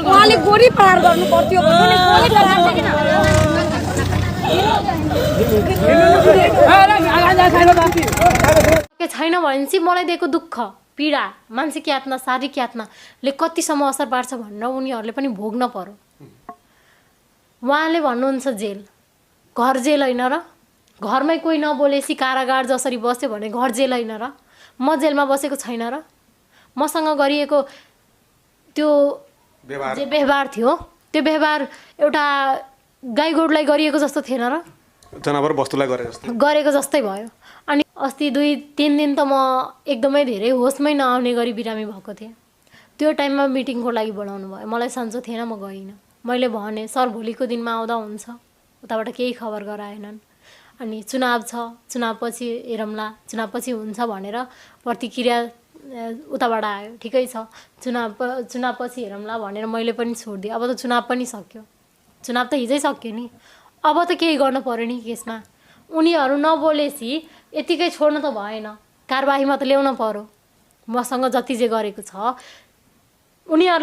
उहाँले गोली पार गर्नु पर्थ्यो छैन भने चाहिँ मलाई दिएको दुःख पीडा मानसिक यातना शारीरिक यातनाले कतिसम्म असर पार्छ भनेर उनीहरूले पनि भोग्न पर्यो। उहाँले भन्नुहुन्छ जेल, घर जेल होइन र? घरमै कोही नबोलेसी कारागार जसरी बस्यो भने घर जेल होइन र? म जेलमा बसेको छैन र? मसँग गरिएको त्यो जे व्यवहार थियो त्यो व्यवहार एउटा गाई गोरुलाई गरिएको जस्तो थिएन र? जनावर वस्तुलाई गरेको जस्तै भयो। अनि अस्ति 2-3 दिन त म एकदमै धेरै होसमै नआउने गरी बिरामी भएको थिएँ। त्यो टाइममा मिटिङको लागि बोलाउनु भयो, मलाई सन्चो थिएन, म गइनँ। मैले भने सर भोलिको दिनमा आउँदा हुन्छ, उताबाट केही खबर गराएनन्। अनि चुनाव छ, चुनावपछि हेरौँला, चुनावपछि हुन्छ भनेर प्रतिक्रिया उताबाट आयो। ठिकै छ, चुनावपछि हेरौँला भनेर मैले पनि छोडिदिएँ। अब त चुनाव पनि सक्यो, चुनाव त हिजै सक्यो नि, अब त केही गर्नु पर्यो नि केसमा। उनीहरू नबोलेसी यतिकै छोड्न त भएन, कारबाहीमा त ल्याउन पर्यो। मसँग जति जे गरेको छ उनीहरूले